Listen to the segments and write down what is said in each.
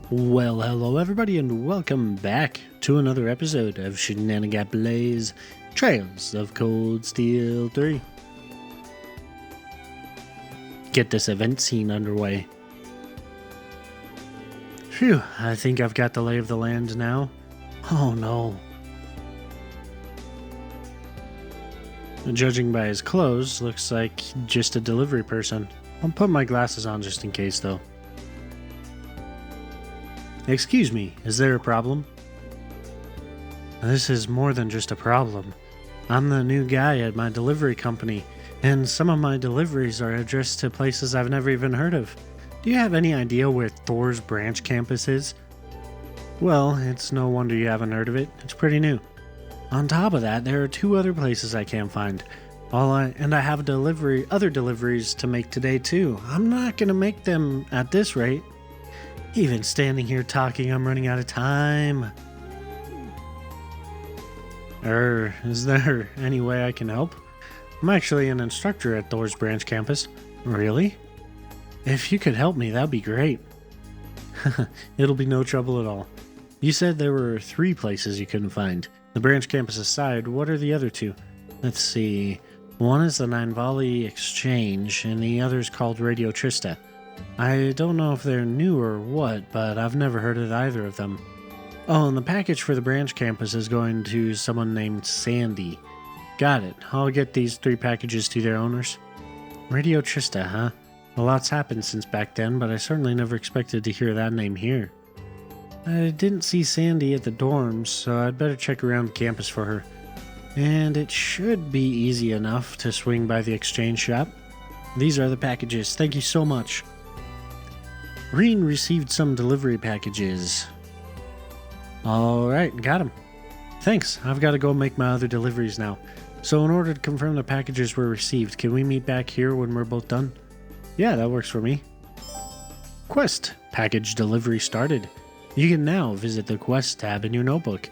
Well, hello everybody, and welcome back to another episode of Shenanigat Blaze Trails of Cold Steel 3. Get this event scene underway. Phew, I think I've got the lay of the land now. Oh no. Judging by his clothes, looks like just a delivery person. I'll put my glasses on just in case though. Excuse me, is there a problem? This is more than just a problem. I'm the new guy at my delivery company, and some of my deliveries are addressed to places I've never even heard of. Do you have any idea where Thor's branch campus is? Well, it's no wonder you haven't heard of it. It's pretty new. On top of that, there are 2 other places I can't find. I have other deliveries to make today too. I'm not gonna make them at this rate. Even standing here talking, I'm running out of time. Is there any way I can help? I'm actually an instructor at Thor's branch campus. Really? If you could help me, that'd be great. It'll be no trouble at all. You said there were 3 places you couldn't find. The branch campus aside, what are the other 2? Let's see. One is the Nine Volley Exchange, and the other is called Radio Trista. I don't know if they're new or what, but I've never heard of either of them. Oh, and the package for the branch campus is going to someone named Sandy. Got it. I'll get these 3 packages to their owners. Radio Trista, huh? A lot's happened since back then, but I certainly never expected to hear that name here. I didn't see Sandy at the dorms, so I'd better check around campus for her. And it should be easy enough to swing by the exchange shop. These are the packages. Thank you so much. Reen received some delivery packages. Alright, got them. Thanks, I've got to go make my other deliveries now. So in order to confirm the packages were received, can we meet back here when we're both done? Yeah, that works for me. Quest. Package delivery started. You can now visit the Quest tab in your notebook.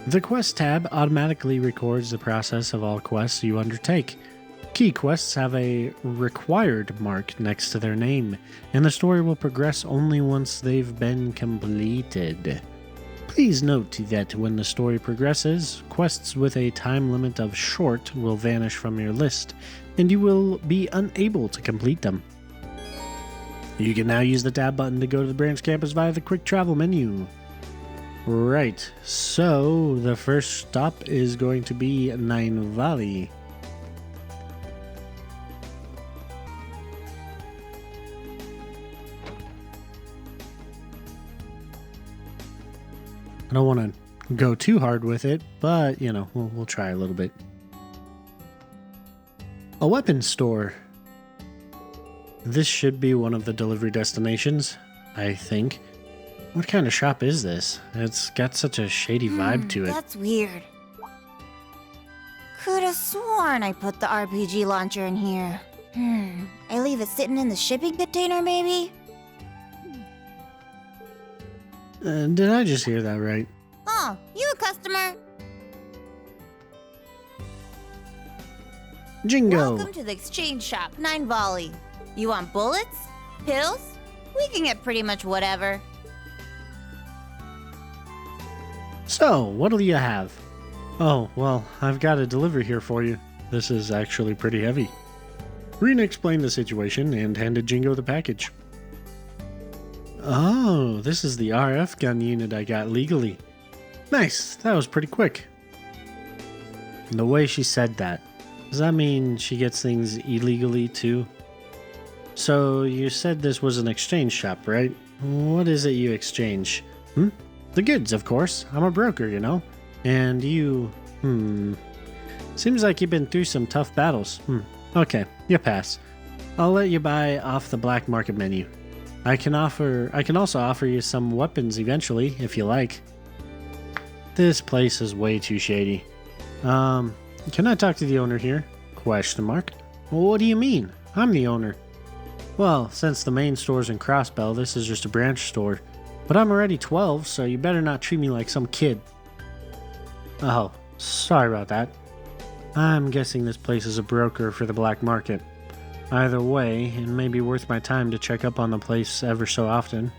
The Quest tab automatically records the process of all quests you undertake. Key quests have a required mark next to their name, and the story will progress only once they've been completed. Please note that when the story progresses, quests with a time limit of short will vanish from your list, and you will be unable to complete them. You can now use the tab button to go to the branch campus via the quick travel menu. Right, so the first stop is going to be Nine Volley. I don't want to go too hard with it, but, you know, we'll try a little bit. A weapons store. This should be one of the delivery destinations, I think. What kind of shop is this? It's got such a shady vibe to it. That's weird. Could have sworn I put the RPG launcher in here. I leave it sitting in the shipping container, maybe? Did I just hear that right? Oh, you a customer? Jingo! Welcome to the exchange shop, Nine Volley. You want bullets? Pills? We can get pretty much whatever. So, what'll you have? Oh, well, I've got a delivery here for you. This is actually pretty heavy. Rena explained the situation and handed Jingo the package. Oh, this is the RF gun unit I got legally. Nice, that was pretty quick. The way she said that, does that mean she gets things illegally too? So, you said this was an exchange shop, right? What is it you exchange? The goods, of course. I'm a broker, you know. And you... Seems like you've been through some tough battles. Okay, you pass. I'll let you buy off the black market menu. I can also offer you some weapons eventually, if you like. This place is way too shady. Can I talk to the owner here? Question mark. Well, what do you mean? I'm the owner. Well, since the main store's in Crossbell, this is just a branch store. But I'm already 12, so you better not treat me like some kid. Oh, sorry about that. I'm guessing this place is a broker for the black market. Either way, it may be worth my time to check up on the place ever so often.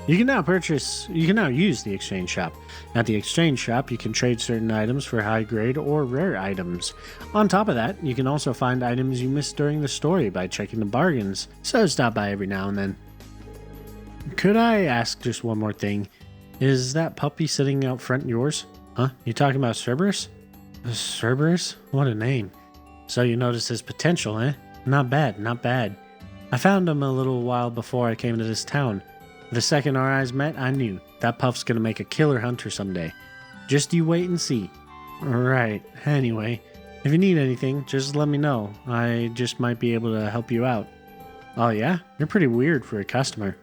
You can now use the exchange shop. At the exchange shop, you can trade certain items for high grade or rare items. On top of that, you can also find items you missed during the story by checking the bargains, so stop by every now and then. Could I ask just one more thing? Is that puppy sitting out front yours? Huh? You talking about Cerberus? Cerberus? What a name. So you noticed his potential, eh? Not bad, not bad. I found him a little while before I came to this town. The second our eyes met, I knew that puff's gonna make a killer hunter someday. Just you wait and see. Right, anyway, if you need anything, just let me know. I just might be able to help you out. Oh yeah? You're pretty weird for a customer.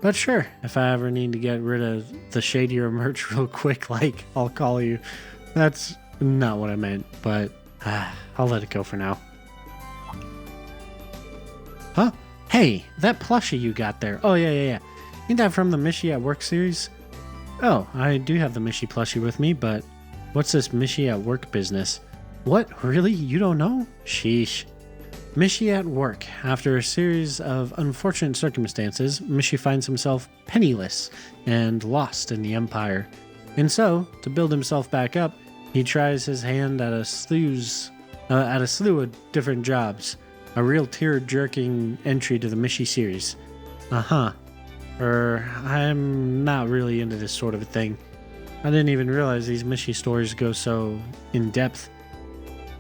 But sure, if I ever need to get rid of the shadier merch real quick, like, I'll call you. That's not what I meant, but I'll let it go for now. Huh? Hey, that plushie you got there. Oh, yeah. Ain't that from the Mishy at Work series? Oh, I do have the Mishy plushie with me, but what's this Mishy at Work business? What? Really? You don't know? Sheesh. Mishy at Work. After a series of unfortunate circumstances, Mishy finds himself penniless and lost in the Empire. And so, to build himself back up, he tries his hand at a slew of different jobs. A real tear-jerking entry to the Mishy series. I'm not really into this sort of a thing. I didn't even realize these Mishy stories go so in-depth.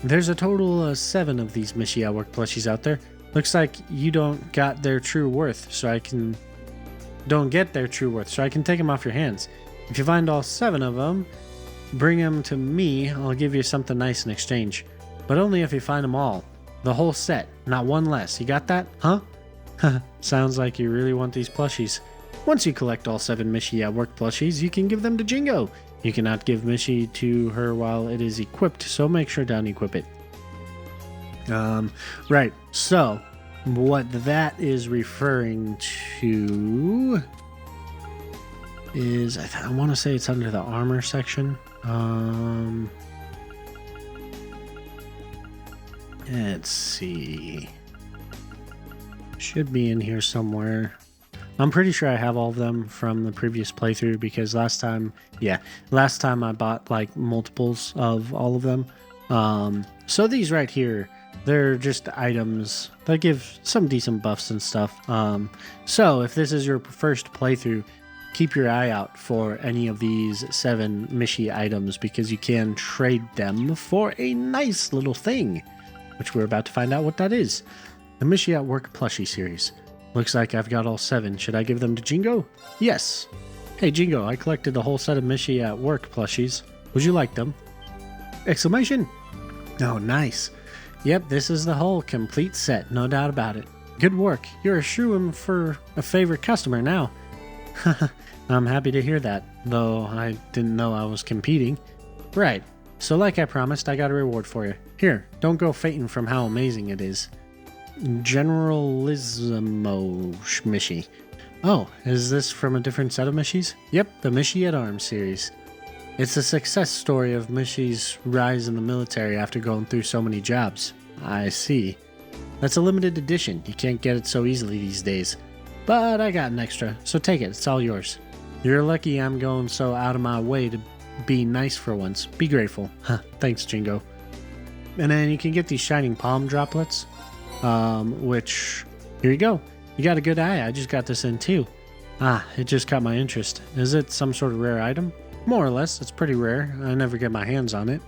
There's a total of 7 of these Mishy at Work plushies out there. Looks like you don't get their true worth, so I can take them off your hands. If you find all 7 of them, bring them to me. I'll give you something nice in exchange. But only if you find them all. The whole set, not one less. You got that? Huh? Sounds like you really want these plushies. Once you collect all 7 Mishy at Work plushies, you can give them to Jingo. You cannot give Mishy to her while it is equipped, so make sure to unequip it. Right. So, what that is referring to is, I want to say it's under the armor section. Let's see. Should be in here somewhere. I'm pretty sure I have all of them from the previous playthrough because last time I bought like multiples of all of them. So these right here, they're just items that give some decent buffs and stuff. So if this is your first playthrough, keep your eye out for any of these 7 Mishy items because you can trade them for a nice little thing, which we're about to find out what that is. The Mishy at Work plushie series. Looks like I've got all 7. Should I give them to Jingo? Yes. Hey Jingo, I collected a whole set of Mishy at Work plushies. Would you like them? Exclamation! Oh, nice. Yep, this is the whole complete set, no doubt about it. Good work. You're a shoo-in for a favorite customer now. I'm happy to hear that, though I didn't know I was competing. Right. So like I promised, I got a reward for you. Here, don't go fainting from how amazing it is. Generalissimo Mishy. Oh, is this from a different set of Mishies? Yep, the Mishy at Arms series. It's a success story of Mishy's rise in the military after going through so many jobs. I see. That's a limited edition. You can't get it so easily these days. But I got an extra, so take it. It's all yours. You're lucky I'm going so out of my way to be nice for once. Be grateful. Thanks, Jingo. And then you can get these shining palm droplets. Which, here you go. You got a good eye. I just got this in too. It just caught my interest. Is it some sort of rare item? More or less. It's pretty rare. I never get my hands on it.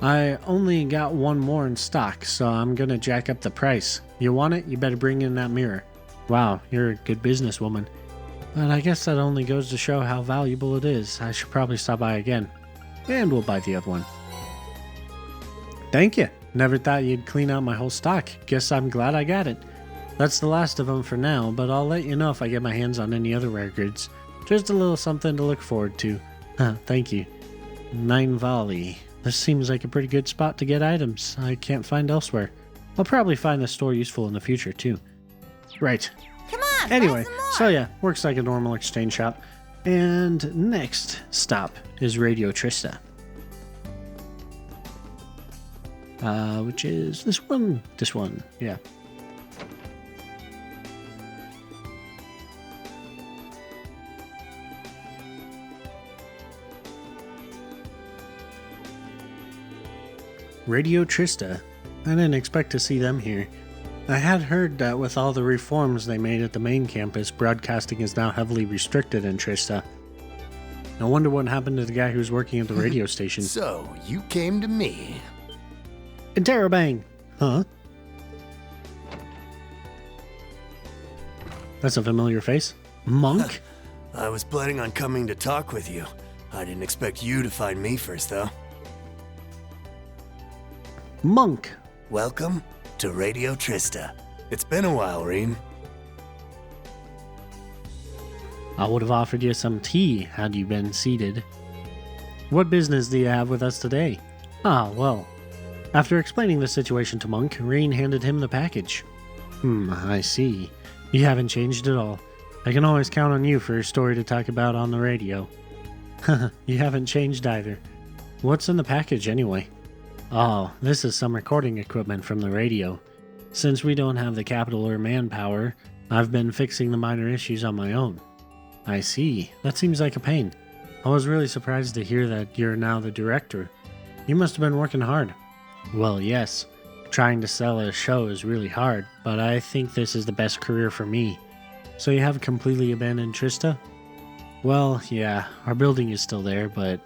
I only got one more in stock, so I'm gonna jack up the price. You want it? You better bring in that mirror. Wow, you're a good businesswoman. But I guess that only goes to show how valuable it is. I should probably stop by again. And we'll buy the other one. Thank you. Never thought you'd clean out my whole stock. Guess I'm glad I got it. That's the last of them for now, but I'll let you know if I get my hands on any other rare goods. Just a little something to look forward to. Thank you. Nine Valley. This seems like a pretty good spot to get items I can't find elsewhere. I'll probably find the store useful in the future, too. Right. Come on, Anyway, buy some more. so yeah, works like a normal exchange shop. And next stop is Radio Trista. Which is this one. This one, yeah. Radio Trista. I didn't expect to see them here. I had heard that with all the reforms they made at the main campus, broadcasting is now heavily restricted in Trista. I wonder what happened to the guy who was working at the radio station. So, you came to me. Interrobang! Huh? That's a familiar face. Monk? I was planning on coming to talk with you. I didn't expect you to find me first, though. Monk! Welcome to Radio Trista. It's been a while, Rean. I would have offered you some tea had you been seated. What business do you have with us today? Ah, well. After explaining the situation to Monk, Rean handed him the package. I see. You haven't changed at all. I can always count on you for a story to talk about on the radio. You haven't changed either. What's in the package anyway? Oh, this is some recording equipment from the radio. Since we don't have the capital or manpower, I've been fixing the minor issues on my own. I see. That seems like a pain. I was really surprised to hear that you're now the director. You must have been working hard. Well, yes. Trying to sell a show is really hard, but I think this is the best career for me. So you have completely abandoned Trista? Well, yeah, our building is still there, but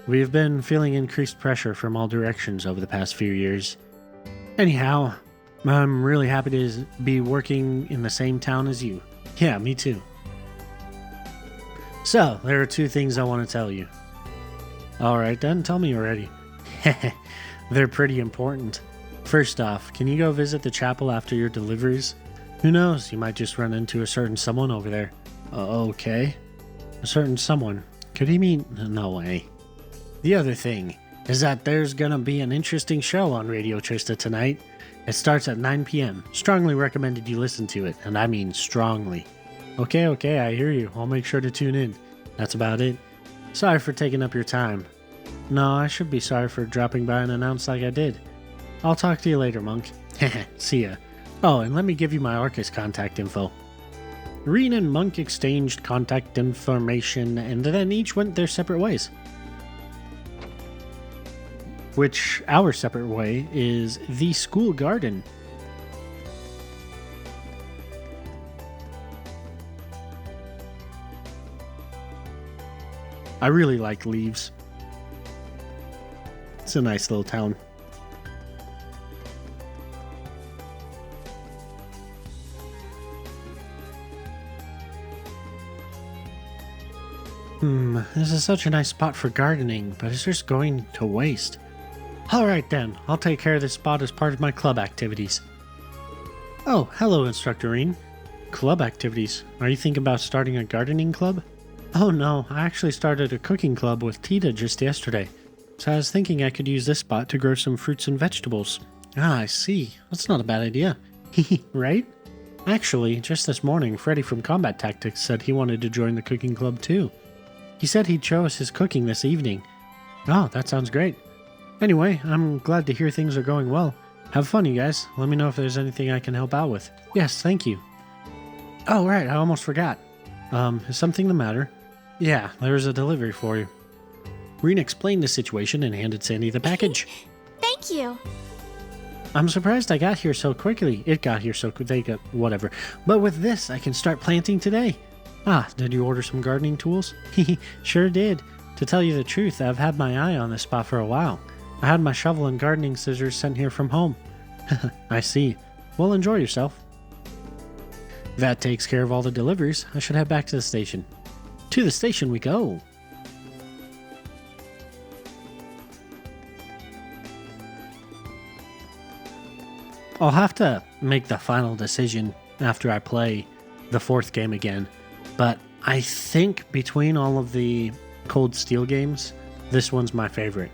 we have been feeling increased pressure from all directions over the past few years. Anyhow, I'm really happy to be working in the same town as you. Yeah, me too. So, there are two things I want to tell you. Alright then, tell me already. They're pretty important. First off, can you go visit the chapel after your deliveries? Who knows, you might just run into a certain someone over there. Okay. A certain someone. Could he mean? No way. The other thing is that there's gonna be an interesting show on Radio Trista tonight. It starts at 9 p.m. Strongly recommended you listen to it, and I mean strongly. Okay, I hear you. I'll make sure to tune in. That's about it. Sorry for taking up your time. No, I should be sorry for dropping by and announce like I did. I'll talk to you later, Monk. See ya. Oh, and let me give you my Arcus contact info. Rean and Monk exchanged contact information, and then each went their separate ways. Which, our separate way, is the school garden. I really like Leaves. It's a nice little town. This is such a nice spot for gardening, but it's just going to waste. Alright then, I'll take care of this spot as part of my club activities. Oh, hello Instructor Rean. Club activities? Are you thinking about starting a gardening club? Oh no, I actually started a cooking club with Tita just yesterday. So I was thinking I could use this spot to grow some fruits and vegetables. Ah, I see. That's not a bad idea. Right? Actually, just this morning, Freddy from Combat Tactics said he wanted to join the cooking club too. He said he'd show us his cooking this evening. Oh, that sounds great. Anyway, I'm glad to hear things are going well. Have fun, you guys. Let me know if there's anything I can help out with. Yes, thank you. Oh, right, I almost forgot. Is something the matter? Yeah, there's a delivery for you. Rean explained the situation and handed Sandy the package. Thank you. I'm surprised I got here so quickly. It got here so quick. They got whatever. But with this, I can start planting today. Ah, did you order some gardening tools? Sure did. To tell you the truth, I've had my eye on this spot for a while. I had my shovel and gardening scissors sent here from home. I see. Well, enjoy yourself. That takes care of all the deliveries. I should head back to the station. To the station we go. I'll have to make the final decision after I play the fourth game again. But I think between all of the Cold Steel games, this one's my favorite.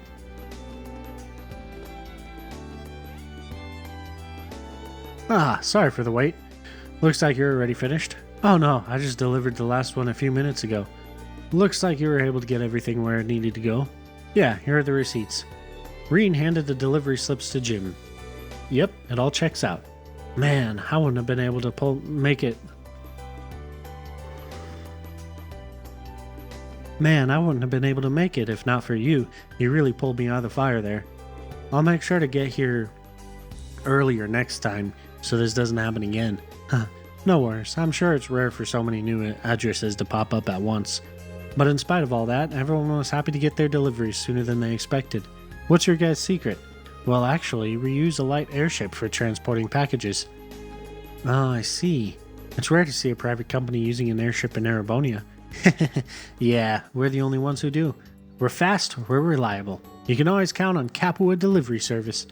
Ah, sorry for the wait. Looks like you're already finished. Oh no, I just delivered the last one a few minutes ago. Looks like you were able to get everything where it needed to go. Yeah, here are the receipts. Rean handed the delivery slips to Jim. Yep, it all checks out. Man, I wouldn't have been able to make it. Man, I wouldn't have been able to make it if not for you. You really pulled me out of the fire there. I'll make sure to get here earlier next time so this doesn't happen again. No worries, I'm sure it's rare for so many new addresses to pop up at once. But in spite of all that, everyone was happy to get their deliveries sooner than they expected. What's your guys' secret? Well, actually, we use a light airship for transporting packages. Oh, I see. It's rare to see a private company using an airship in Erebonia. Yeah, we're the only ones who do. We're fast, we're reliable. You can always count on Capua Delivery Service.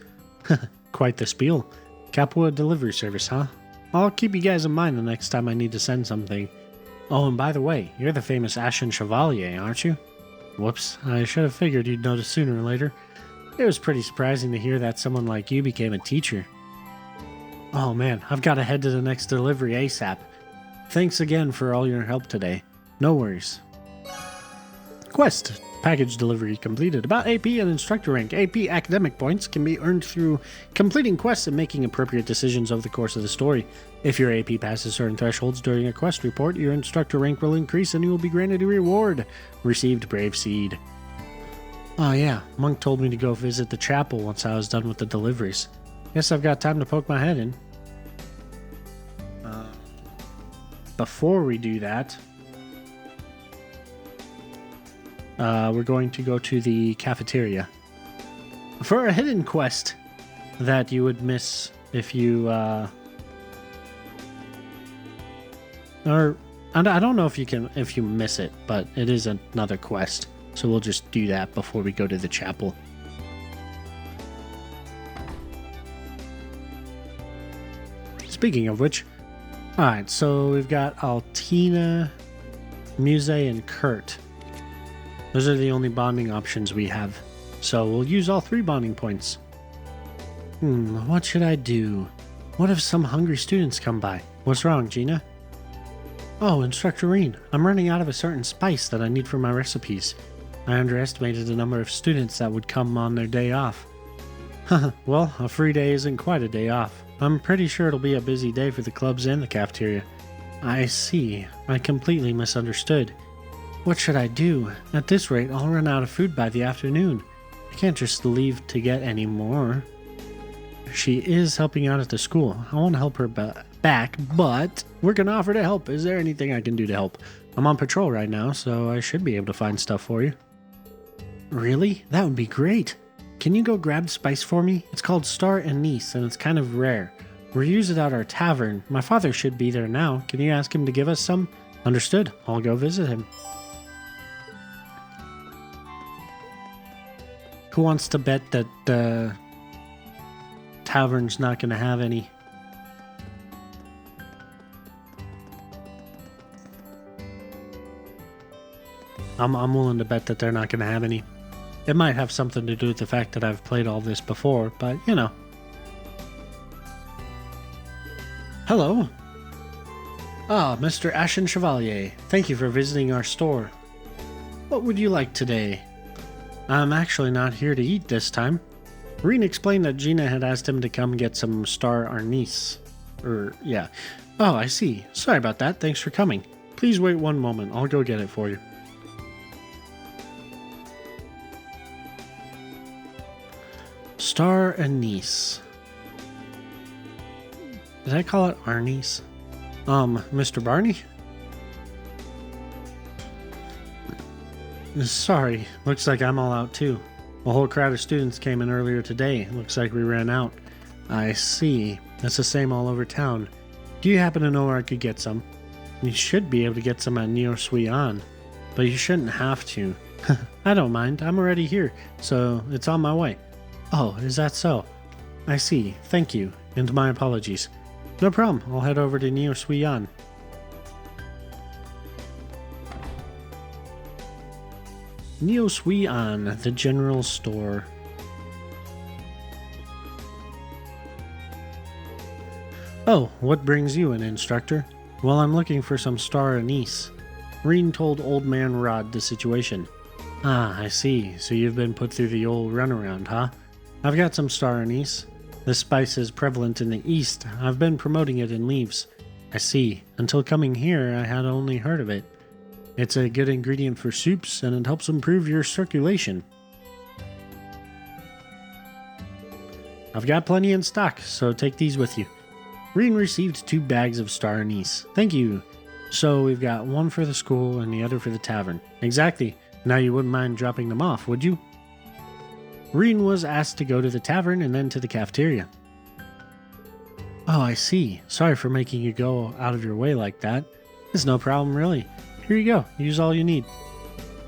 Quite the spiel. Capua Delivery Service, huh? I'll keep you guys in mind the next time I need to send something. Oh, and by the way, you're the famous Ashen Chevalier, aren't you? Whoops, I should have figured you'd notice sooner or later. It was pretty surprising to hear that someone like you became a teacher. Oh man, I've got to head to the next delivery ASAP. Thanks again for all your help today. No worries. Quest. Package delivery completed. About AP and instructor rank. AP academic points can be earned through completing quests and making appropriate decisions over the course of the story. If your AP passes certain thresholds during a quest report, your instructor rank will increase and you will be granted a reward. Received Brave Seed. Oh yeah, Monk told me to go visit the chapel once I was done with the deliveries. Guess I've got time to poke my head in. Before we do that, we're going to go to the cafeteria for a hidden quest that you would miss if you or I don't know if you miss it, but it is another quest, so we'll just do that before we go to the chapel. Speaking of which, alright, so we've got Altina, Muse, and Kurt. Those are the only bonding options we have. So we'll use all 3 bonding points. What should I do? What if some hungry students come by? What's wrong, Gina? Oh, Instructor Reen, I'm running out of a certain spice that I need for my recipes. I underestimated the number of students that would come on their day off. Well, a free day isn't quite a day off. I'm pretty sure it'll be a busy day for the clubs and the cafeteria. I see. I completely misunderstood. What should I do? At this rate, I'll run out of food by the afternoon. I can't just leave to get any more. She is helping out at the school. I want to help her back, but we're going to offer to help. Is there anything I can do to help? I'm on patrol right now, so I should be able to find stuff for you. Really? That would be great. Can you go grab spice for me? It's called Star Anise, and it's kind of rare. We use it at our tavern. My father should be there now. Can you ask him to give us some? Understood. I'll go visit him. Who wants to bet that the tavern's not going to have any? I'm willing to bet that they're not going to have any. It might have something to do with the fact that I've played all this before, but you know. Hello. Ah, Mr. Ashen Chevalier. Thank you for visiting our store. What would you like today? I'm actually not here to eat this time. Reen explained that Gina had asked him to come get some Star Anise. Yeah. Oh, I see. Sorry about that. Thanks for coming. Please wait one moment. I'll go get it for you. Star Anise. Did I call it Arnice? Mr. Barney? Sorry, looks like I'm all out too. A whole crowd of students came in earlier today. Looks like we ran out. I see. That's the same all over town. Do you happen to know where I could get some? You should be able to get some at Neo Suian, but you shouldn't have to. I don't mind. I'm already here, so it's on my way. Oh, is that so? I see. Thank you, and my apologies. No problem. I'll head over to Neo Suian. Neo Suian, the general store. Oh, what brings you in, instructor? Well, I'm looking for some Star Anise. Reen told Old Man Rod the situation. Ah, I see. So you've been put through the old runaround, huh? I've got some Star Anise. This spice is prevalent in the East. I've been promoting it in Leaves. I see. Until coming here, I had only heard of it. It's a good ingredient for soups, and it helps improve your circulation. I've got plenty in stock, so take these with you. Reen received 2 bags of star anise. Thank you. So we've got one for the school and the other for the tavern. Exactly. Now you wouldn't mind dropping them off, would you? Reen was asked to go to the tavern and then to the cafeteria. Oh, I see. Sorry for making you go out of your way like that. It's no problem, really. Here you go. Use all you need.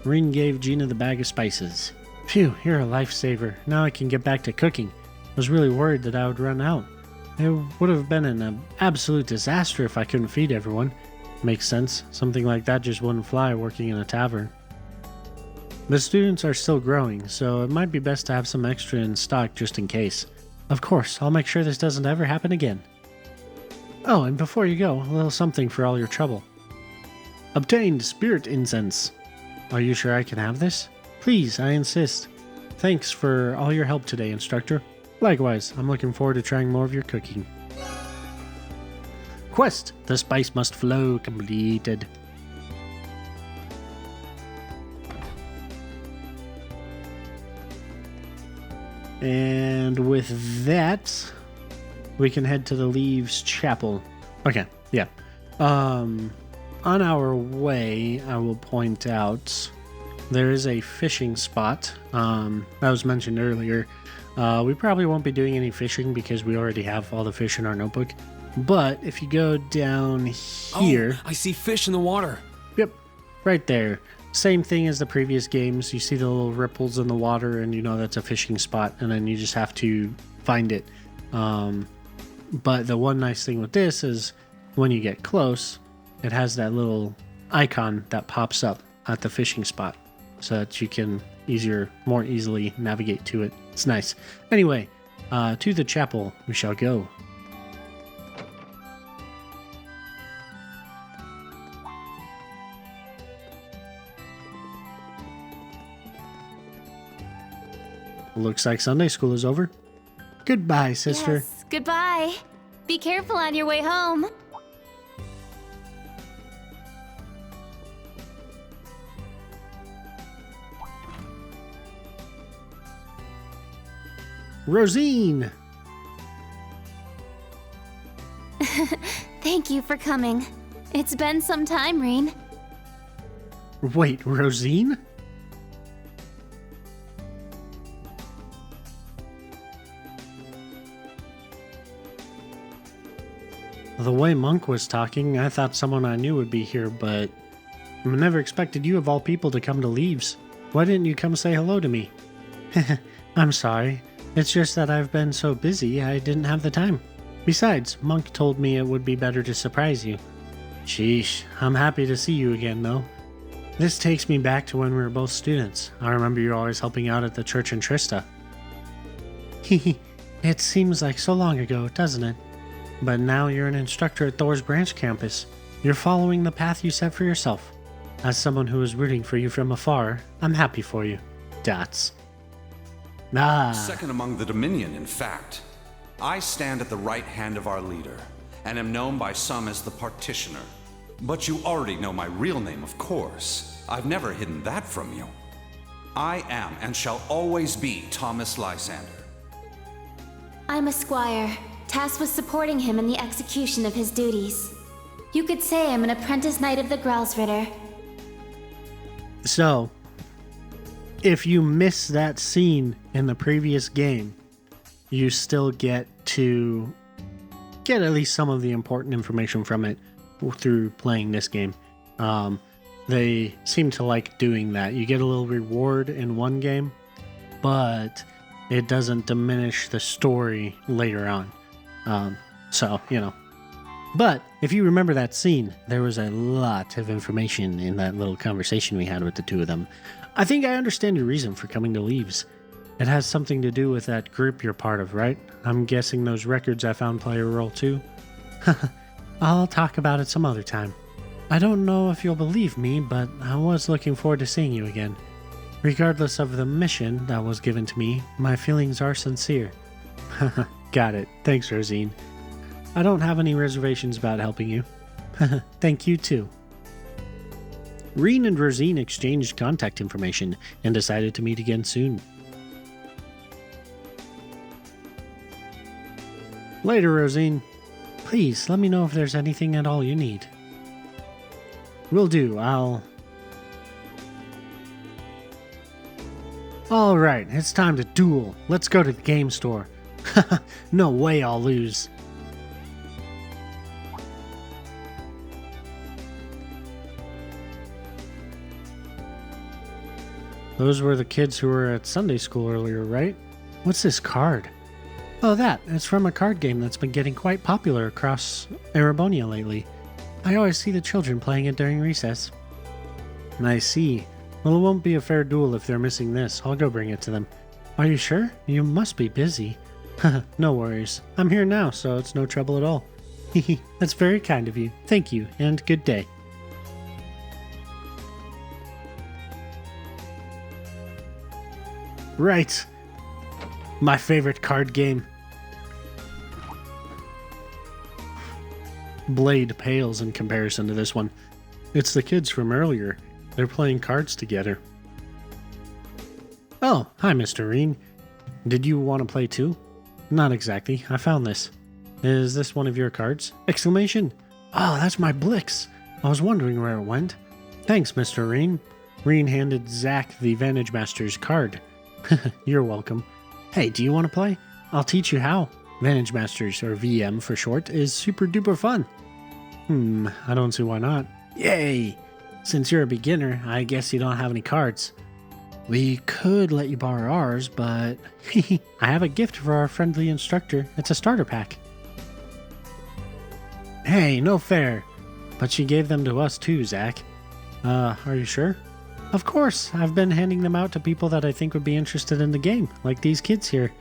Reen gave Gina the bag of spices. Phew, you're a lifesaver. Now I can get back to cooking. I was really worried that I would run out. It would have been an absolute disaster if I couldn't feed everyone. Makes sense. Something like that just wouldn't fly working in a tavern. The students are still growing, so it might be best to have some extra in stock just in case. Of course, I'll make sure this doesn't ever happen again. Oh, and before you go, a little something for all your trouble. Obtained spirit incense. Are you sure I can have this? Please, I insist. Thanks for all your help today, instructor. Likewise, I'm looking forward to trying more of your cooking. Quest: The Spice Must Flow completed. And with that, we can head to the Leaves Chapel. Okay, yeah. On our way, I will point out there is a fishing spot. That was mentioned earlier. We probably won't be doing any fishing because we already have all the fish in our notebook. But if you go down here... Oh, I see fish in the water. Yep, right there. Same thing as the previous games. You see the little ripples in the water and you know that's a fishing spot, and then you just have to find it. But the one nice thing with this is when you get close, it has that little icon that pops up at the fishing spot so that you can more easily navigate to it. It's nice. Anyway, to the chapel we shall go. Looks like Sunday school is over. Goodbye, sister. Yes, goodbye. Be careful on your way home. Rosine! Thank you for coming. It's been some time, Reen. Wait, Rosine? The way Monk was talking, I thought someone I knew would be here, but I never expected you of all people to come to Leaves. Why didn't you come say hello to me? I'm sorry. It's just that I've been so busy, I didn't have the time. Besides, Monk told me it would be better to surprise you. Sheesh, I'm happy to see you again, though. This takes me back to when we were both students. I remember you always helping out at the church in Trista. It seems like so long ago, doesn't it? But now you're an instructor at Thor's Branch campus. You're following the path you set for yourself. As someone who is rooting for you from afar, I'm happy for you. Dots. Second among the Dominion, in fact. I stand at the right hand of our leader, and am known by some as the Partitioner. But you already know my real name, of course. I've never hidden that from you. I am and shall always be Thomas Lysander. I'm a squire, tasked with supporting him in the execution of his duties. You could say I'm an apprentice knight of the Gralsritter. So, if you miss that scene in the previous game, you still get to get at least some of the important information from it through playing this game. They seem to like doing that. You get a little reward in one game, but it doesn't diminish the story later on. So, you know. But if you remember that scene, there was a lot of information in that little conversation we had with the two of them. I think I understand your reason for coming to Leaves. It has something to do with that group you're part of, right? I'm guessing those records I found play a role too. I'll talk about it some other time. I don't know if you'll believe me, but I was looking forward to seeing you again. Regardless of the mission that was given to me, my feelings are sincere. Got it. Thanks, Rosine. I don't have any reservations about helping you. Thank you, too. Reen and Rosine exchanged contact information and decided to meet again soon. Later, Rosine. Please, let me know if there's anything at all you need. Will do, Alright, it's time to duel. Let's go to the game store. No way I'll lose. Those were the kids who were at Sunday school earlier, right? What's this card? Oh, that. It's from a card game that's been getting quite popular across Erebonia lately. I always see the children playing it during recess. I see. Well, it won't be a fair duel if they're missing this. I'll go bring it to them. Are you sure? You must be busy. No worries. I'm here now, so it's no trouble at all. That's very kind of you. Thank you, and good day. Right. My favorite card game. Blade pales in comparison to this one. It's the kids from earlier. They're playing cards together. Oh, hi, Mr. Reen. Did you want to play too? Not exactly. I found this. Is this one of your cards? Exclamation. Oh, that's my Blix. I was wondering where it went. Thanks, Mr. Reen. Reen handed Zack the Vantage Master's card. You're welcome. Hey, do you want to play? I'll teach you how. Vantage Masters, or VM for short, is super duper fun. I don't see why not. Yay! Since you're a beginner, I guess you don't have any cards. We could let you borrow ours, but I have a gift for our friendly instructor. It's a starter pack. Hey, no fair. But she gave them to us too, Zack. Are you sure? Of course, I've been handing them out to people that I think would be interested in the game, like these kids here.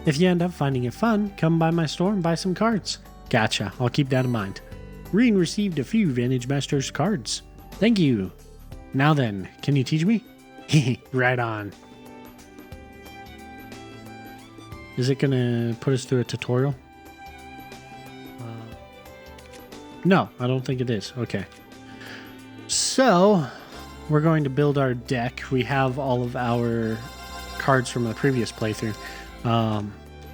If you end up finding it fun, come by my store and buy some cards. Gotcha, I'll keep that in mind. Reen received a few Vantage Masters cards. Thank you. Now then, can you teach me? Right on. Is it gonna put us through a tutorial? No, I don't think it is. Okay. So, we're going to build our deck. We have all of our cards from the previous playthrough.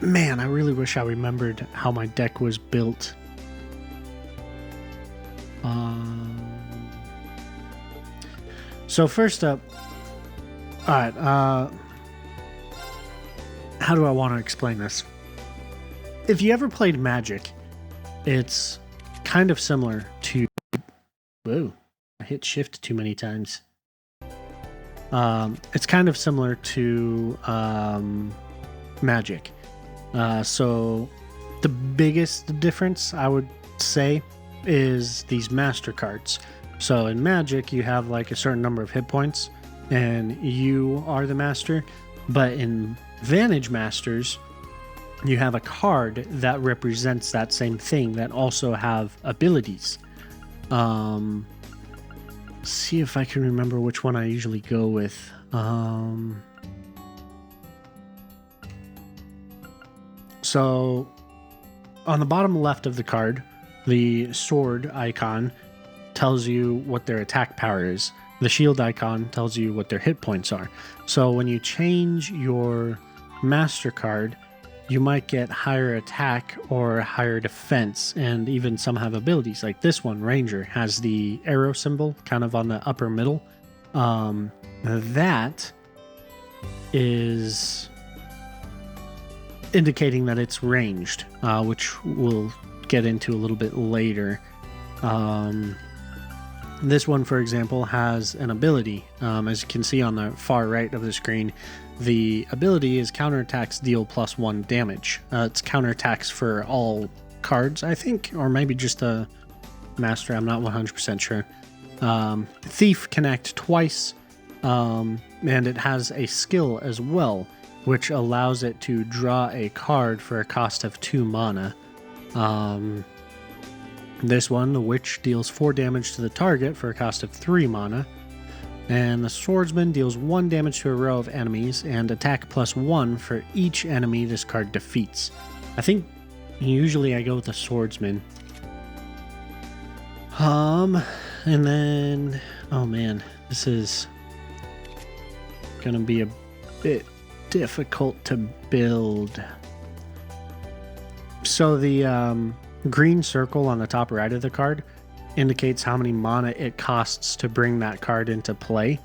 Man, I really wish I remembered how my deck was built. So first up, alright, how do I want to explain this? If you ever played Magic, it's kind of similar to... Whoa, I hit shift too many times. It's kind of similar to Magic. So the biggest difference, I would say, is these master cards. So in Magic, you have like a certain number of hit points, and you are the master. But in Vantage Masters, you have a card that represents that same thing that also have abilities. See if I can remember which one I usually go with. So on the bottom left of the card, the sword icon tells you what their attack power is. The shield icon tells you what their hit points are. So when you change your master card, you might get higher attack or higher defense, and even some have abilities. Like this one, Ranger, has the arrow symbol kind of on the upper middle. That is indicating that it's ranged, which we'll get into a little bit later. This one, for example, has an ability. As you can see on the far right of the screen, the ability is counterattacks deal +1 damage. It's counterattacks for all cards, I think, or maybe just a master. I'm not 100% sure. Thief can act twice, and it has a skill as well, which allows it to draw a card for a cost of 2 mana. This one, the Witch, deals 4 damage to the target for a cost of 3 mana. And the Swordsman deals 1 damage to a row of enemies and attack +1 for each enemy this card defeats. I think usually I go with the Swordsman. And then, oh man, this is gonna be a bit difficult to build. So the green circle on the top right of the card indicates how many mana it costs to bring that card into play.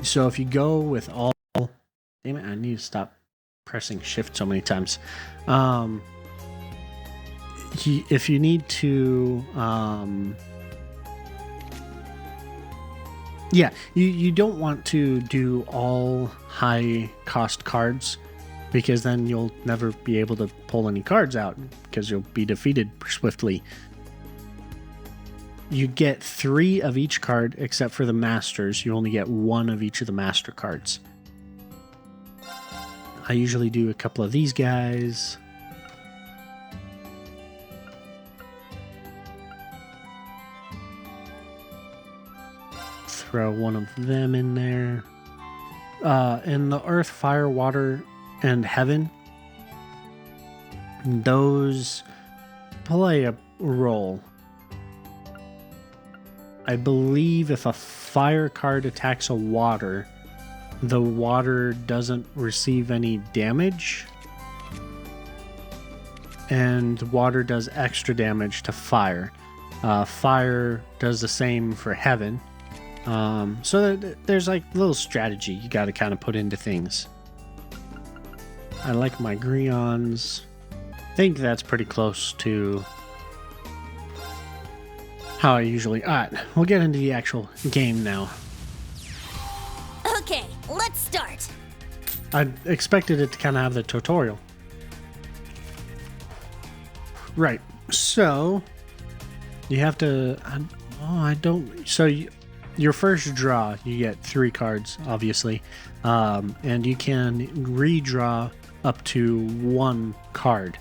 So if you go with all... Damn it, I need to stop pressing shift so many times. If you need to... yeah, you don't want to do all high cost cards, because then you'll never be able to pull any cards out because you'll be defeated swiftly. You get 3 of each card except for the masters. You only get 1 of each of the master cards. I usually do a couple of these guys. Throw one of them in there. In the earth, fire, water, and heaven, those play a role. I believe if a fire card attacks a water, the water doesn't receive any damage, and water does extra damage to fire. Fire does the same for heaven. So there's like a little strategy you got to kind of put into things. I like my Grions. I think that's pretty close to how I usually... Alright, we'll get into the actual game now. Okay, let's start. I expected it to kind of have the tutorial. Right, so you have to... your first draw, you get 3 cards, obviously, and you can redraw up to 1 card.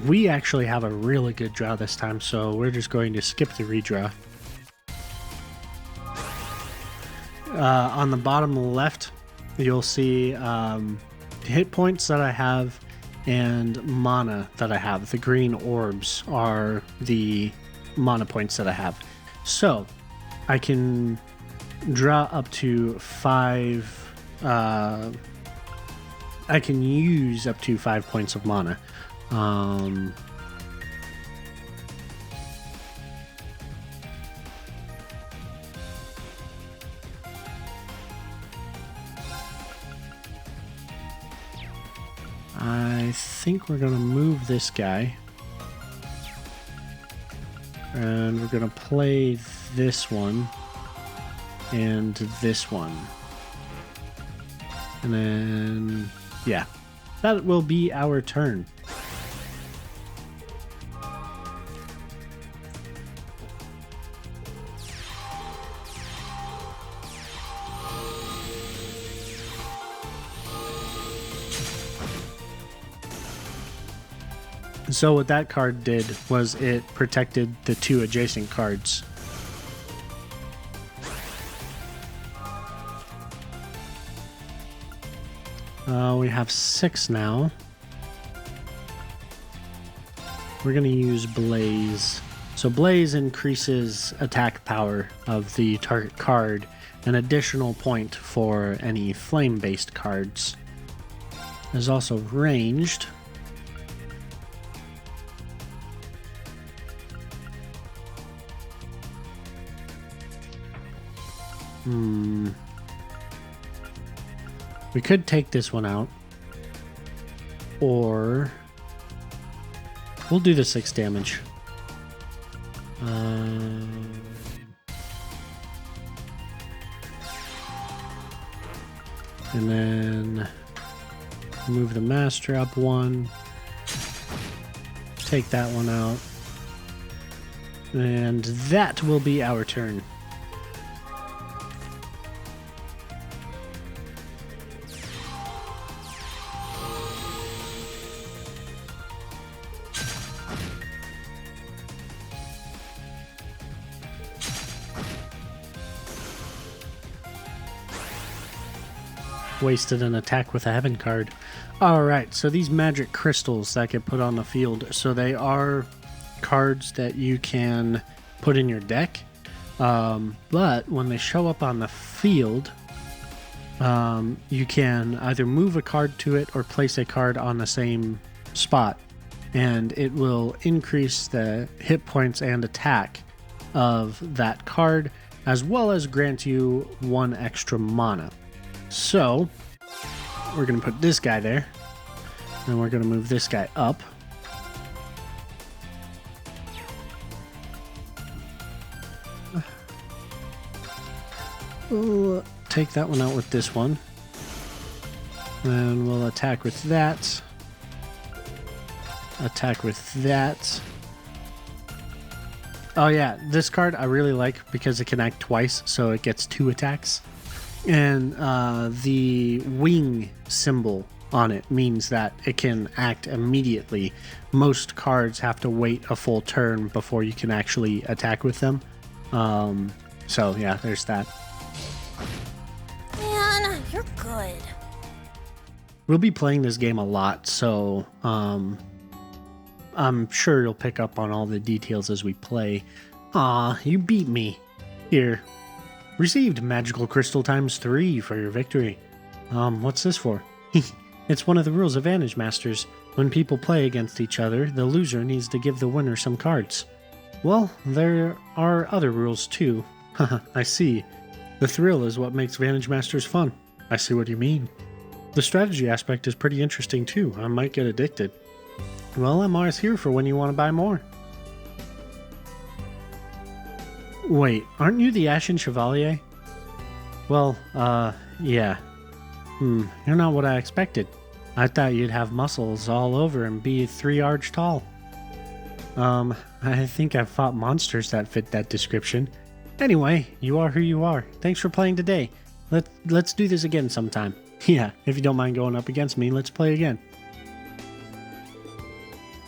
We actually have a really good draw this time, so we're just going to skip the redraw. On the bottom left, you'll see hit points that I have and mana that I have. The green orbs are the mana points that I have. So I can draw up to 5. I can use up to 5 points of mana. I think we're gonna move this guy. And we're gonna play this one and this one. And then, yeah, that will be our turn. So what that card did was it protected the 2 adjacent cards. We have 6 now. We're going to use Blaze. So Blaze increases attack power of the target card, an additional point for any flame-based cards. There's also ranged. We could take this one out, or we'll do the 6 damage. And then move the master up 1, take that one out, and that will be our turn. Wasted an attack with a heaven card. Alright, so these magic crystals that get put on the field, so they are cards that you can put in your deck, but when they show up on the field, you can either move a card to it or place a card on the same spot and it will increase the hit points and attack of that card, as well as grant you 1 extra mana. So we're going to put this guy there, and we're going to move this guy up. We'll take that one out with this one. And we'll attack with that. Attack with that. Oh yeah, this card I really like because it can act twice, so it gets 2 attacks. And the wing symbol on it means that it can act immediately. Most cards have to wait a full turn before you can actually attack with them. So yeah, there's that. Man, you're good. We'll be playing this game a lot, so I'm sure you'll pick up on all the details as we play. Aw, you beat me. Here. Received Magical Crystal ×3 for your victory. What's this for? It's one of the rules of Vantage Masters. When people play against each other, the loser needs to give the winner some cards. Well, there are other rules too. Haha, I see. The thrill is what makes Vantage Masters fun. I see what you mean. The strategy aspect is pretty interesting too. I might get addicted. Well, I'm always here for when you want to buy more. Wait, aren't you the Ashen Chevalier? Well, yeah. You're not what I expected. I thought you'd have muscles all over and be 3 arch tall. I think I've fought monsters that fit that description. Anyway, you are who you are. Thanks for playing today. Let's do this again sometime. Yeah, if you don't mind going up against me, let's play again.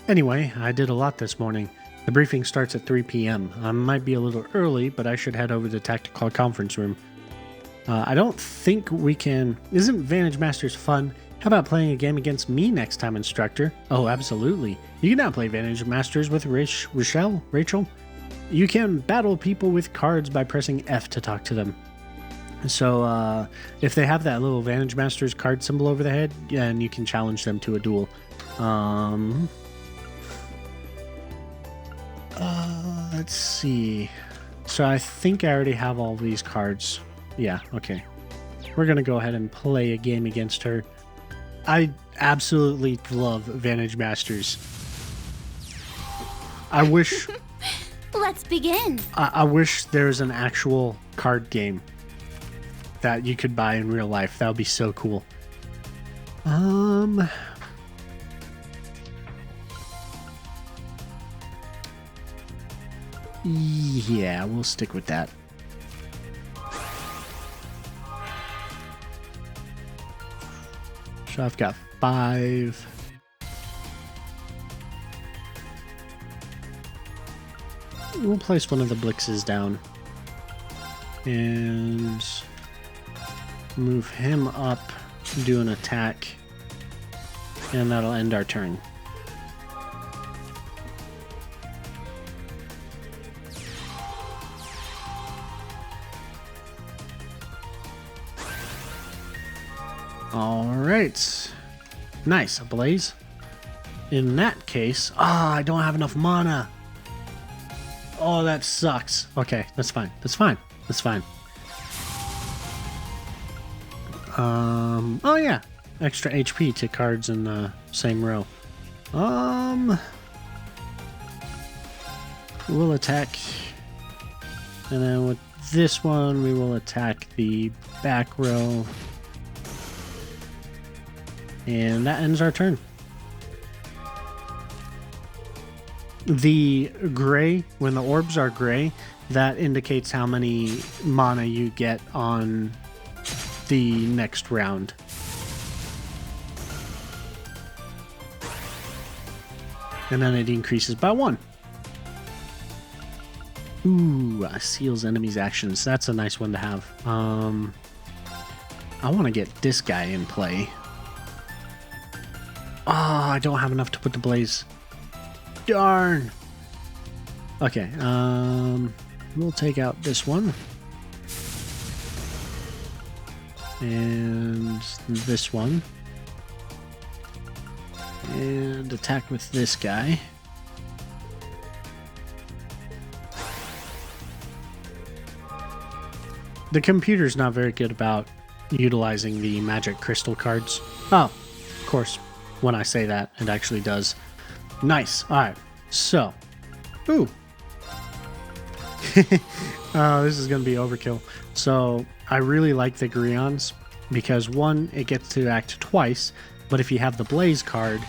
Anyway, I did a lot this morning. The briefing starts at 3 p.m. I might be a little early, but I should head over to the tactical conference room. I don't think we can... Isn't Vantage Masters fun? How about playing a game against me next time, instructor? Oh, absolutely. You can now play Vantage Masters with Rachel? You can battle people with cards by pressing F to talk to them. So, if they have that little Vantage Masters card symbol over the head, then you can challenge them to a duel. Let's see. So I think I already have all these cards. Yeah, okay. We're gonna go ahead and play a game against her. I absolutely love Vantage Masters. I wish... Let's begin. I wish there was an actual card game that you could buy in real life. That would be so cool. Yeah, we'll stick with that. So I've got 5. We'll place one of the Blixes down. And move him up, do an attack. And that'll end our turn. Alright. Nice, a blaze. In that case... I don't have enough mana. Oh, that sucks. Okay, that's fine. That's fine. That's fine. Oh yeah. Extra HP to cards in the same row. We'll attack. And then with this one, we will attack the back row. And that ends our turn. The gray, when the orbs are gray, that indicates how many mana you get on the next round. And then it increases by 1. Ooh, seals enemies' actions. That's a nice one to have. I want to get this guy in play. Oh, I don't have enough to put the blaze. Darn. Okay, we'll take out this one. And this one. And attack with this guy. The computer's not very good about utilizing the magic crystal cards. Oh, of course, when I say that, it actually does. Nice. Alright, so. Ooh. Oh, this is going to be overkill. So, I really like the Grions because, one, it gets to act twice, but if you have the Blaze card,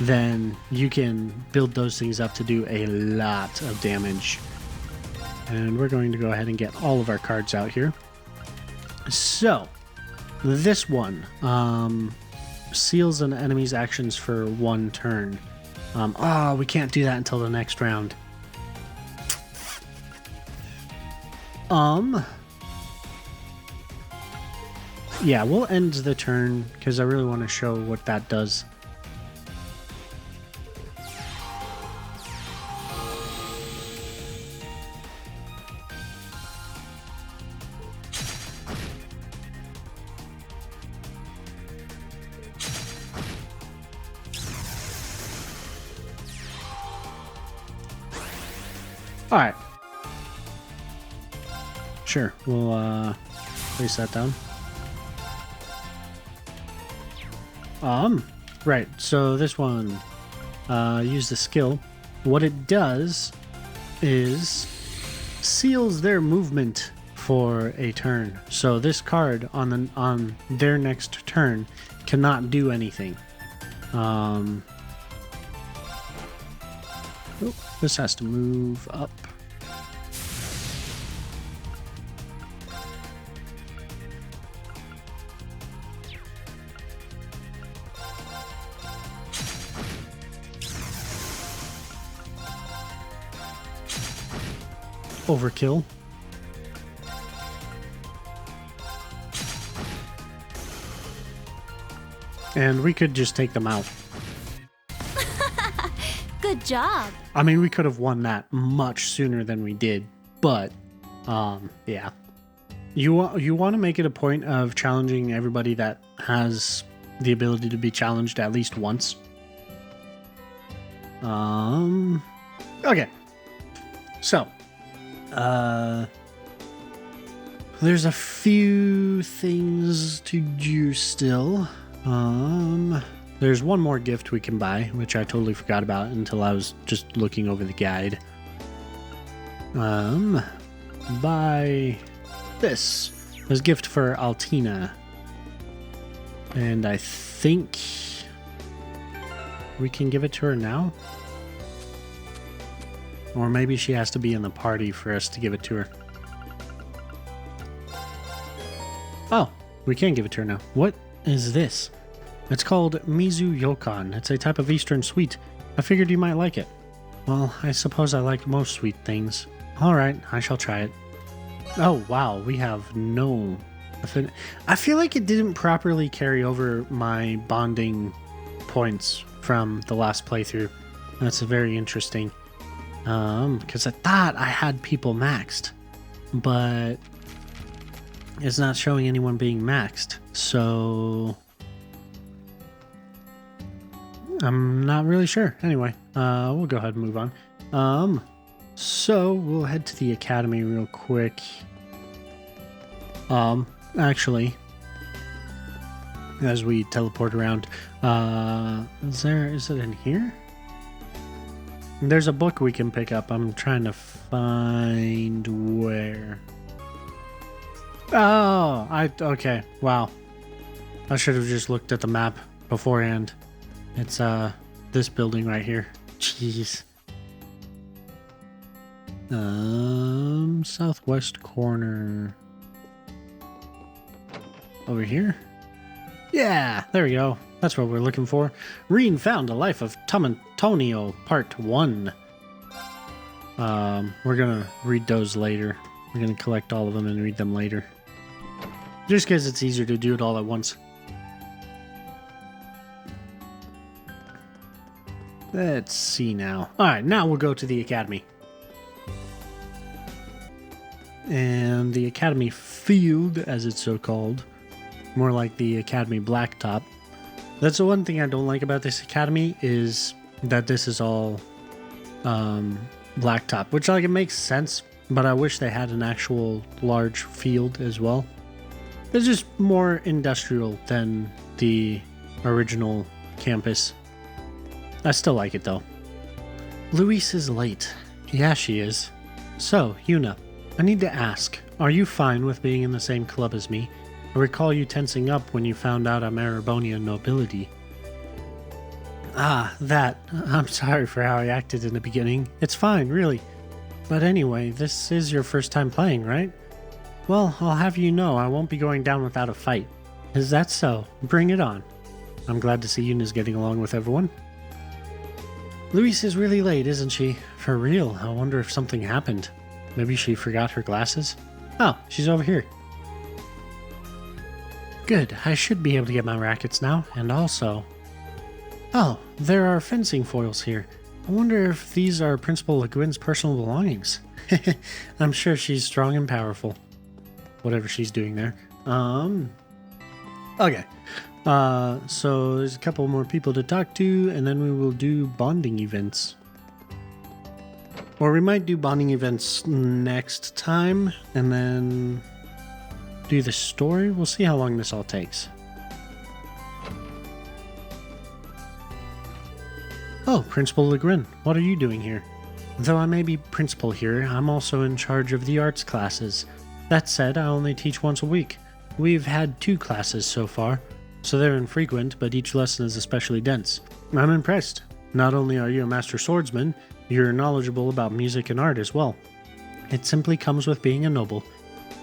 then you can build those things up to do a lot of damage. And we're going to go ahead and get all of our cards out here. So, this one seals an enemy's actions for 1 turn. Oh, we can't do that until the next round. Yeah, we'll end the turn because I really want to show what that does. Alright. Sure, we'll place that down. Right, so this one, use the skill. What it does is seals their movement for a turn. So this card on their next turn cannot do anything. Oh, this has to move up. Overkill. And we could just take them out. Good job. I mean, we could have won that much sooner than we did, but yeah. You want to make it a point of challenging everybody that has the ability to be challenged at least once. Okay. So, there's a few things to do still. There's one more gift we can buy, which I totally forgot about until I was just looking over the guide. Buy this. There's a gift for Altina. And I think we can give it to her now? Or maybe she has to be in the party for us to give it to her. Oh, we can give it to her now. What is this? It's called Mizu Yokon. It's a type of Eastern sweet. I figured you might like it. Well, I suppose I like most sweet things. Alright, I shall try it. Oh, wow, we have no... I feel like it didn't properly carry over my bonding points from the last playthrough. That's very interesting. Because I thought I had people maxed, but it's not showing anyone being maxed, so I'm not really sure. Anyway, we'll go ahead and move on. So we'll head to the academy real quick. Actually, as we teleport around, is it in here? There's a book we can pick up. I'm trying to find where. Oh, okay. Wow. I should have just looked at the map beforehand. It's this building right here. Jeez. Southwest corner. Over here? Yeah, there we go. That's what we're looking for. Reen found a life of Tom Antonio, part 1. We're gonna read those later. We're gonna collect all of them and read them later. Just because it's easier to do it all at once. Let's see now. Alright, now we'll go to the academy. And the academy field, as it's so called, more like the academy blacktop, That's the one thing I don't like about this academy, is that this is all blacktop, which like it makes sense, but I wish they had an actual large field as well. It's just more industrial than the original campus. I still like it though. Luis is late. Yeah, she is. So, Yuna, I need to ask, are you fine with being in the same club as me? I recall you tensing up when you found out I'm Erebonian nobility. Ah, that. I'm sorry for how I acted in the beginning. It's fine, really. But anyway, this is your first time playing, right? Well, I'll have you know I won't be going down without a fight. Is that so? Bring it on. I'm glad to see Yuna's getting along with everyone. Luis is really late, isn't she? For real, I wonder if something happened. Maybe she forgot her glasses? Oh, she's over here. Good, I should be able to get my rackets now, and also... Oh, there are fencing foils here. I wonder if these are Principal Le Guin's personal belongings. I'm sure she's strong and powerful. Whatever she's doing there. Okay. So there's a couple more people to talk to, and then we will do bonding events. Or we might do bonding events next time, and then do the story. We'll see how long this all takes. Oh, Principal Le Guin, what are you doing here? Though I may be principal here, I'm also in charge of the arts classes. That said, I only teach once a week. We've had 2 classes so far, so they're infrequent, but each lesson is especially dense. I'm impressed. Not only are you a master swordsman, you're knowledgeable about music and art as well. It simply comes with being a noble.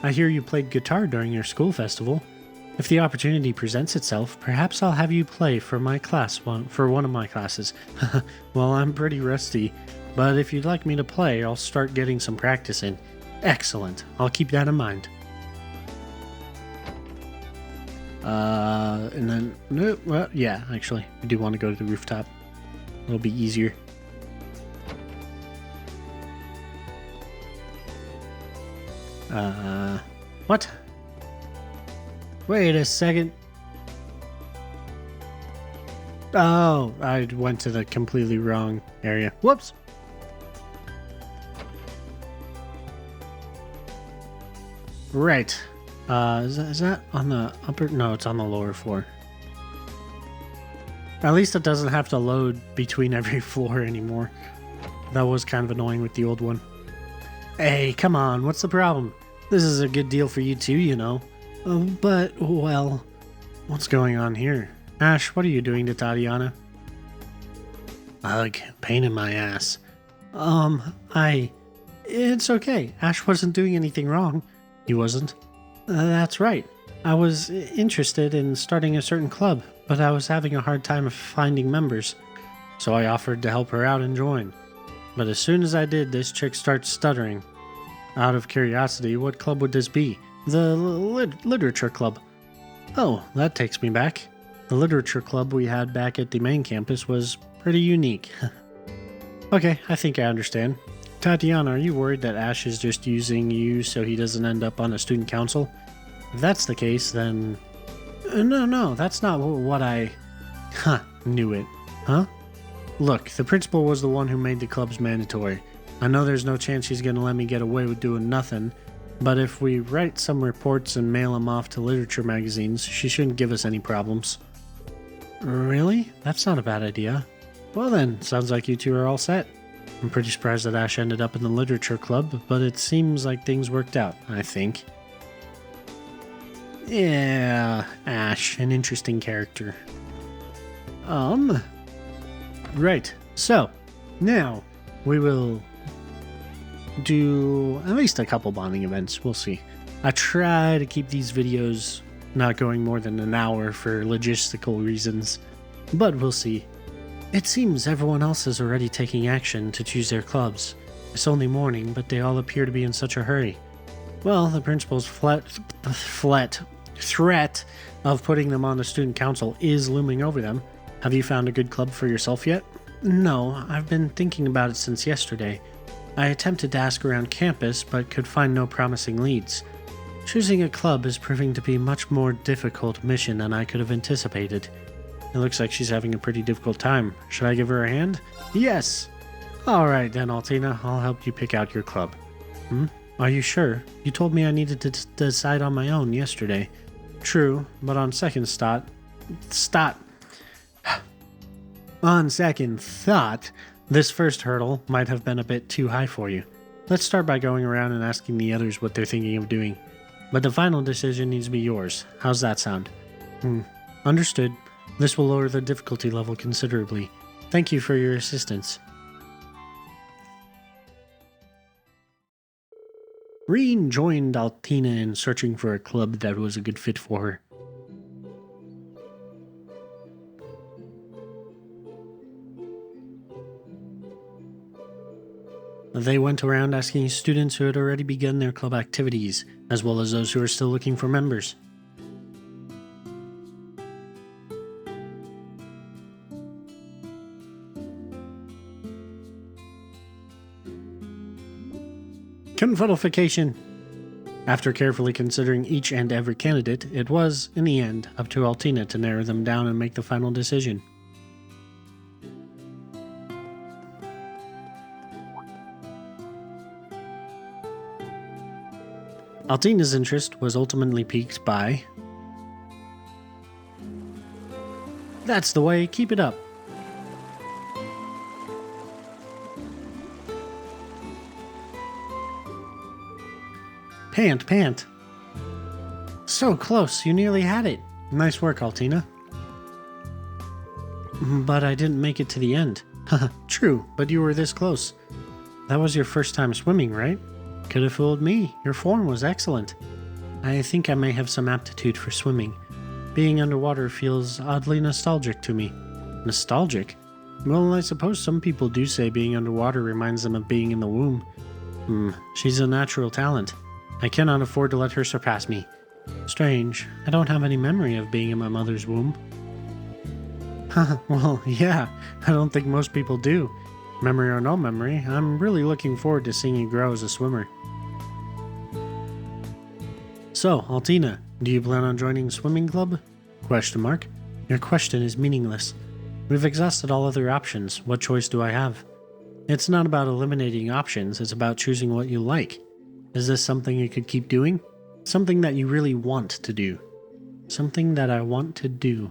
I hear you played guitar during your school festival. If the opportunity presents itself, perhaps I'll have you play for my class for one of my classes. Well, I'm pretty rusty, but if you'd like me to play, I'll start getting some practice in. Excellent. I'll keep that in mind. And then, no, well, yeah, actually, I do want to go to the rooftop. It'll be easier. What? Wait a second. Oh, I went to the completely wrong area. Whoops. Right. Is that on the upper? No, it's on the lower floor. At least it doesn't have to load between every floor anymore. That was kind of annoying with the old one. Hey, come on, what's the problem? This is a good deal for you too, you know. But, well, what's going on here? Ash, what are you doing to Tatiana? Ugh, pain in my ass. It's okay. Ash wasn't doing anything wrong. He wasn't. That's right. I was interested in starting a certain club, but I was having a hard time finding members. So I offered to help her out and join. But as soon as I did, this chick starts stuttering. Out of curiosity, what club would this be? The literature club. Oh, that takes me back. The literature club we had back at the main campus was pretty unique. Okay, I think I understand. Tatiana, are you worried that Ash is just using you so he doesn't end up on a student council? If that's the case, then... No, that's not what I... Huh, knew it. Huh? Look, the principal was the one who made the clubs mandatory. I know there's no chance she's gonna let me get away with doing nothing, but if we write some reports and mail them off to literature magazines, she shouldn't give us any problems. Really? That's not a bad idea. Well then, sounds like you two are all set. I'm pretty surprised that Ash ended up in the literature club, but it seems like things worked out, I think. Yeah, Ash, an interesting character. Right, so, now, we will do at least a couple bonding events, we'll see. I try to keep these videos not going more than an hour for logistical reasons, but we'll see. It seems everyone else is already taking action to choose their clubs. It's only morning, but they all appear to be in such a hurry. Well, the principal's threat of putting them on the student council is looming over them. Have you found a good club for yourself yet? No, I've been thinking about it since yesterday. I attempted to ask around campus, but could find no promising leads. Choosing a club is proving to be a much more difficult mission than I could have anticipated. It looks like she's having a pretty difficult time. Should I give her a hand? Yes! Alright then, Altina, I'll help you pick out your club. Are you sure? You told me I needed to decide on my own yesterday. True, but on second thought, this first hurdle might have been a bit too high for you. Let's start by going around and asking the others what they're thinking of doing. But the final decision needs to be yours. How's that sound? Understood. This will lower the difficulty level considerably. Thank you for your assistance. Reen joined Altina in searching for a club that was a good fit for her. They went around asking students who had already begun their club activities, as well as those who are still looking for members. Confuddleification. After carefully considering each and every candidate, it was, in the end, up to Altina to narrow them down and make the final decision. Altina's interest was ultimately piqued by... That's the way, keep it up. Pant. So close, you nearly had it. Nice work, Altina. But I didn't make it to the end. True, but you were this close. That was your first time swimming, right? Could have fooled me. Your form was excellent. I think I may have some aptitude for swimming. Being underwater feels oddly nostalgic to me. Nostalgic? Well, I suppose some people do say being underwater reminds them of being in the womb. She's a natural talent. I cannot afford to let her surpass me. Strange. I don't have any memory of being in my mother's womb. Well, yeah. I don't think most people do. Memory or no memory, I'm really looking forward to seeing you grow as a swimmer. So, Altina, do you plan on joining swimming club? ? Your question is meaningless. We've exhausted all other options. What choice do I have? It's not about eliminating options, it's about choosing what you like. Is this something you could keep doing? Something that you really want to do. Something that I want to do.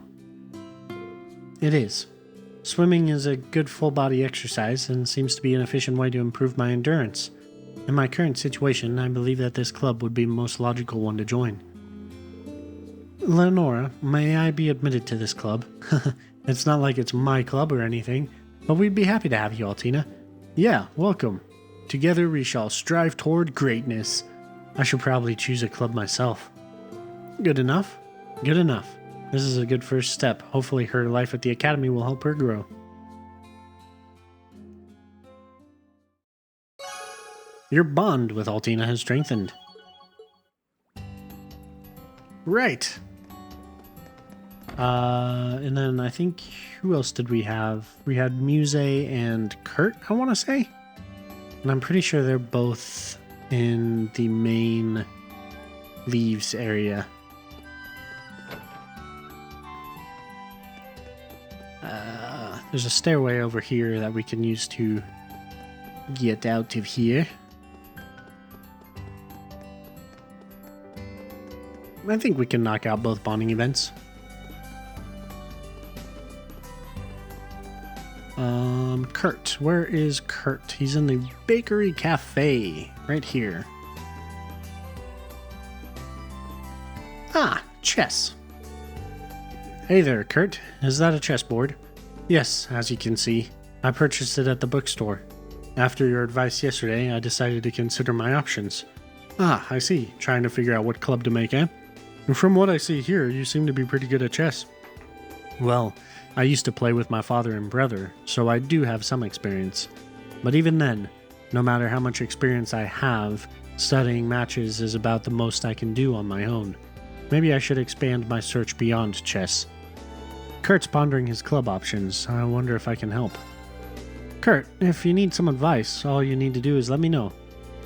It is. Swimming is a good full-body exercise and seems to be an efficient way to improve my endurance. In my current situation, I believe that this club would be the most logical one to join. Leonora, may I be admitted to this club? It's not like it's my club or anything, but we'd be happy to have you, Altina. Yeah, welcome. Together we shall strive toward greatness. I should probably choose a club myself. Good enough? Good enough. This is a good first step. Hopefully her life at the academy will help her grow. Your bond with Altina has strengthened. Right. And then I think, who else did we have? We had Muse and Kurt, I want to say. And I'm pretty sure they're both in the main leaves area. There's a stairway over here that we can use to get out of here. I think we can knock out both bonding events. Kurt. Where is Kurt? He's in the Bakery Cafe. Right here. Ah, chess. Hey there, Kurt. Is that a chessboard? Yes, as you can see. I purchased it at the bookstore. After your advice yesterday, I decided to consider my options. Ah, I see. Trying to figure out what club to make, eh? And from what I see here, you seem to be pretty good at chess. Well, I used to play with my father and brother, so I do have some experience. But even then, no matter how much experience I have, studying matches is about the most I can do on my own. Maybe I should expand my search beyond chess. Kurt's pondering his club options. I wonder if I can help. Kurt, if you need some advice, all you need to do is let me know.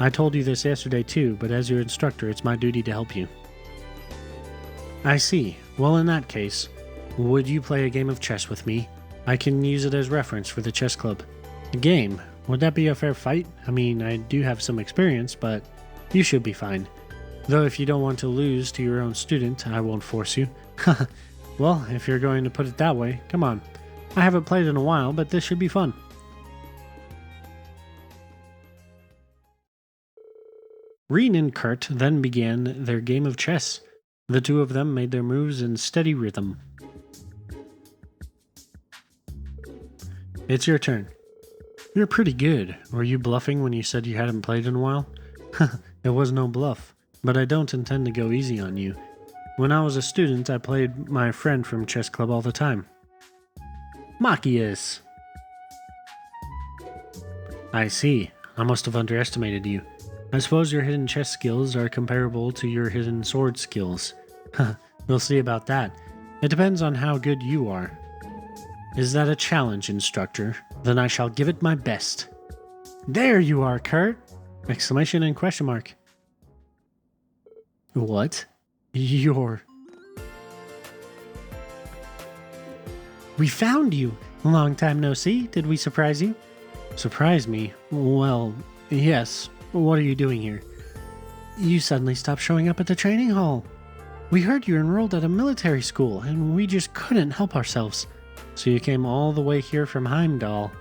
I told you this yesterday too, but as your instructor, it's my duty to help you. I see. Well, in that case, Would you play a game of chess with me? I can use it as reference for the chess club. A game? Would that be a fair fight? I mean, I do have some experience, but you should be fine. Though if you don't want to lose to your own student, I won't force you. Well, if you're going to put it that way, come on. I haven't played in a while, but this should be fun. Rean and Kurt then began their game of chess. The two of them made their moves in steady rhythm. It's your turn. You're pretty good. Were you bluffing when you said you hadn't played in a while? It was no bluff, but I don't intend to go easy on you. When I was a student, I played my friend from chess club all the time. Machias! I see. I must have underestimated you. I suppose your hidden chess skills are comparable to your hidden sword skills. We'll see about that. It depends on how good you are. Is that a challenge, instructor? Then I shall give it my best. There you are, Kurt! Exclamation and question mark. What? You're... We found you! Long time no see. Did we surprise you? Surprise me? Well, yes. What are you doing here? You suddenly stopped showing up at the training hall. We heard you enrolled at a military school, and we just couldn't help ourselves. So you came all the way here from Heimdall.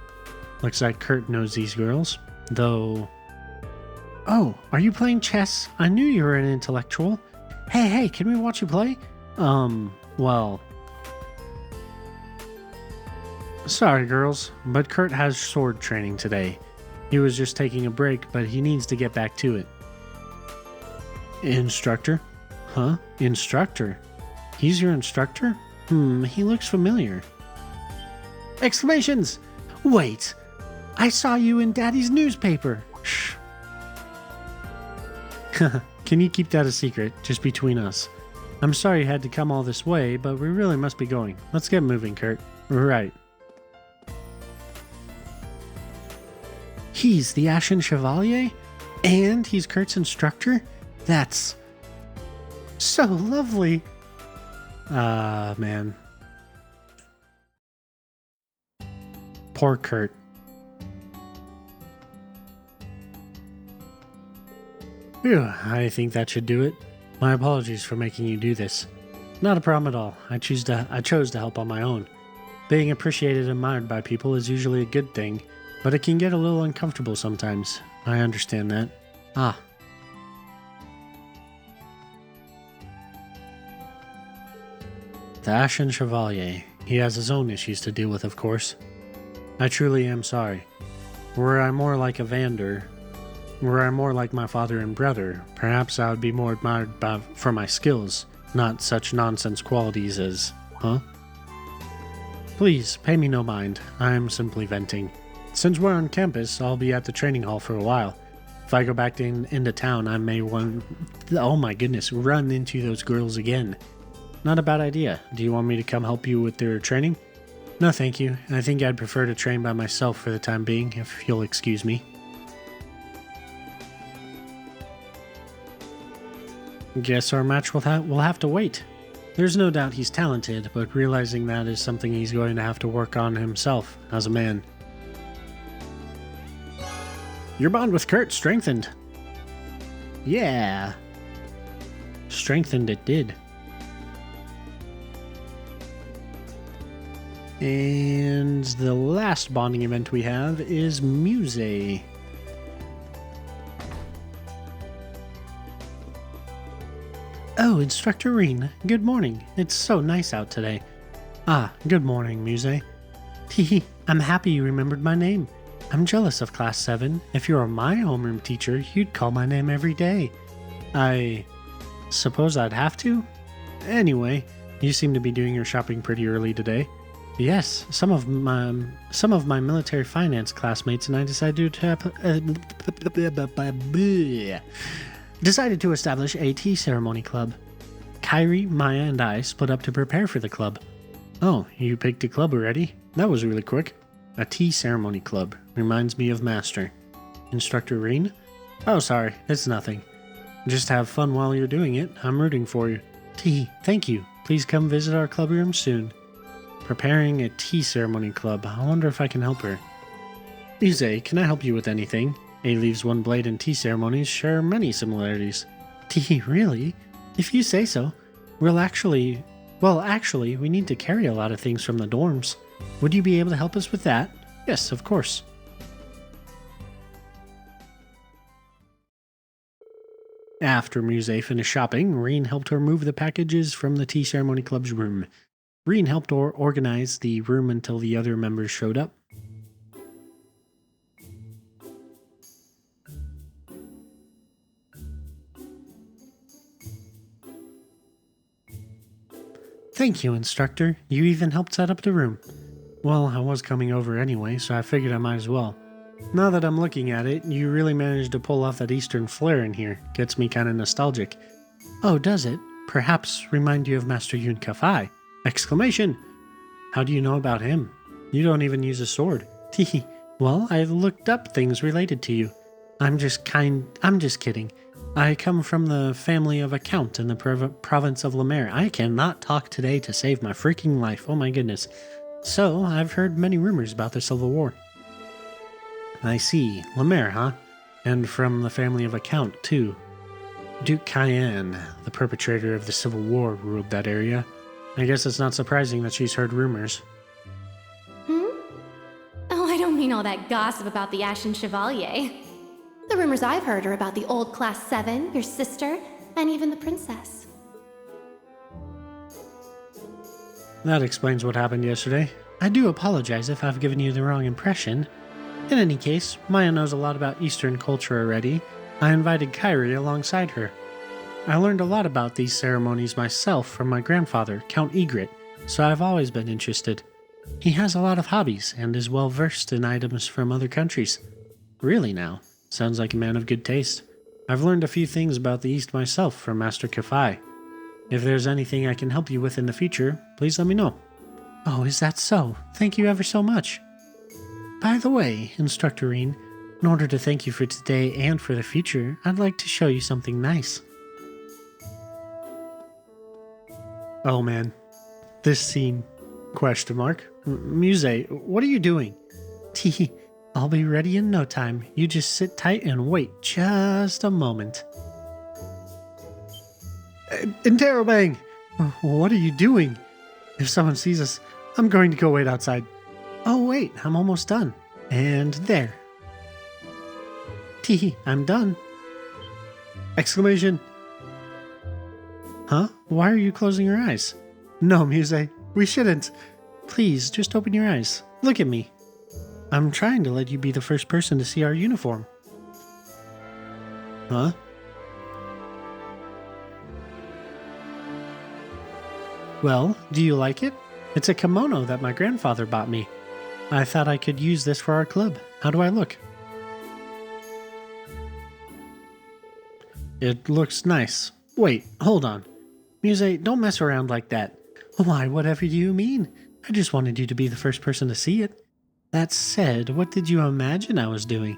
Looks like Kurt knows these girls, though... Oh, are you playing chess? I knew you were an intellectual. Hey, can we watch you play? Well... Sorry, girls, but Kurt has sword training today. He was just taking a break, but he needs to get back to it. Instructor? Huh? Instructor? He's your instructor? He looks familiar. Exclamations! Wait! I saw you in Daddy's newspaper! Shh. Can you keep that a secret, just between us? I'm sorry you had to come all this way, but we really must be going. Let's get moving, Kurt. Right. He's the Ashen Chevalier? And he's Kurt's instructor? That's... so lovely! Man. Poor Kurt. Phew, I think that should do it. My apologies for making you do this. Not a problem at all. I chose to help on my own. Being appreciated and admired by people is usually a good thing, but it can get a little uncomfortable sometimes. I understand that. Ah. The Ashen Chevalier. He has his own issues to deal with, of course. I truly am sorry. Were I more like Evander, were I more like my father and brother, perhaps I would be more admired for my skills, not such nonsense qualities as, huh? Please, pay me no mind. I am simply venting. Since we're on campus, I'll be at the training hall for a while. If I go back into town, I may run into those girls again. Not a bad idea. Do you want me to come help you with their training? No, thank you. I think I'd prefer to train by myself for the time being, if you'll excuse me. Guess our match will have to wait. There's no doubt he's talented, but realizing that is something he's going to have to work on himself as a man. Your bond with Kurt strengthened. Yeah. Strengthened it did. And the last bonding event we have is Muse. Oh, Instructor Rean, good morning. It's so nice out today. Ah, good morning, Muse. Teehee, I'm happy you remembered my name. I'm jealous of Class 7. If you were my homeroom teacher, you'd call my name every day. I suppose I'd have to? Anyway, you seem to be doing your shopping pretty early today. Yes, some of my military finance classmates and I decided to establish a tea ceremony club. Kyrie, Maya, and I split up to prepare for the club. Oh, you picked a club already? That was really quick. A tea ceremony club. Reminds me of Master. Instructor Rean? Oh, sorry, it's nothing. Just have fun while you're doing it. I'm rooting for you. Tee, thank you. Please come visit our club room soon. preparing a tea ceremony club. I wonder if I can help her. Muse, can I help you with anything? A leaves one blade and tea ceremonies share many similarities. Tea, really? If you say so. Actually, we need to carry a lot of things from the dorms. Would you be able to help us with that? Yes, of course. After Muse finished shopping, Reen helped her move the packages from the tea ceremony club's room. Reen helped her organize the room until the other members showed up. Thank you, instructor. You even helped set up the room. Well, I was coming over anyway, so I figured I might as well. Now that I'm looking at it, you really managed to pull off that Eastern flair in here. Gets me kind of nostalgic. Oh, does it? Perhaps remind you of Master Yun Kafai. Exclamation! How do you know about him? You don't even use a sword. Teehee. Well, I looked up things related to you. I'm just kidding. I come from the family of a count in the province of Lemaire. I cannot talk today to save my freaking life. Oh my goodness. So, I've heard many rumors about the Civil War. I see. Lemaire, huh? And from the family of a count, too. Duke Cayenne, the perpetrator of the Civil War, ruled that area. I guess it's not surprising that she's heard rumors. Oh, I don't mean all that gossip about the Ashen Chevalier. The rumors I've heard are about the old Class 7, your sister, and even the princess. That explains what happened yesterday. I do apologize if I've given you the wrong impression. In any case, Maya knows a lot about Eastern culture already. I invited Kairi alongside her. I learned a lot about these ceremonies myself from my grandfather, Count Egret, so I've always been interested. He has a lot of hobbies and is well versed in items from other countries. Really now, sounds like a man of good taste. I've learned a few things about the East myself from Master Kafai. If there's anything I can help you with in the future, please let me know. Oh, is that so? Thank you ever so much. By the way, Instructor Reen, in order to thank you for today and for the future, I'd like to show you something nice. Oh man, this scene, question mark. Muse, what are you doing? Tee, I'll be ready in no time. You just sit tight and wait just a moment. Interrobang! What are you doing? If someone sees us, I'm going to go wait outside. Oh wait, I'm almost done. And there. Tee, I'm done. Exclamation. Huh? Why are you closing your eyes? No, Muse, we shouldn't. Please, just open your eyes. Look at me. I'm trying to let you be the first person to see our uniform. Huh? Well, do you like it? It's a kimono that my grandfather bought me. I thought I could use this for our club. How do I look? It looks nice. Wait, hold on. Muse, don't mess around like that. Why, whatever do you mean? I just wanted you to be the first person to see it. That said, what did you imagine I was doing?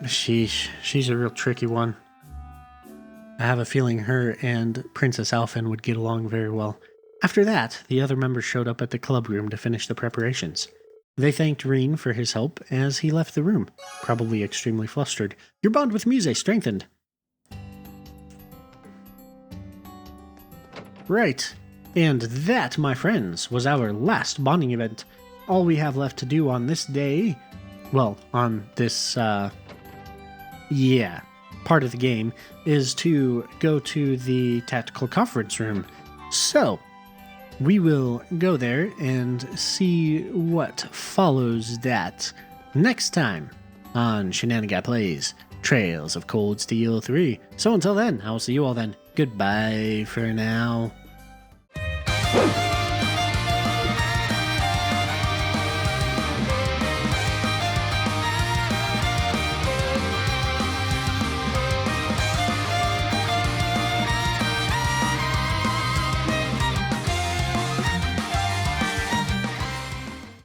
Sheesh, she's a real tricky one. I have a feeling her and Princess Alphen would get along very well. After that, the other members showed up at the club room to finish the preparations. They thanked Reen for his help as he left the room, probably extremely flustered. Your bond with Muse strengthened. Right, and that, my friends, was our last bonding event. All we have left to do on this day, well, on this, part of the game, is to go to the tactical conference room. So, we will go there and see what follows that next time on Shenanigan Plays Trails of Cold Steel 3. So until then, I will see you all then. Goodbye for now.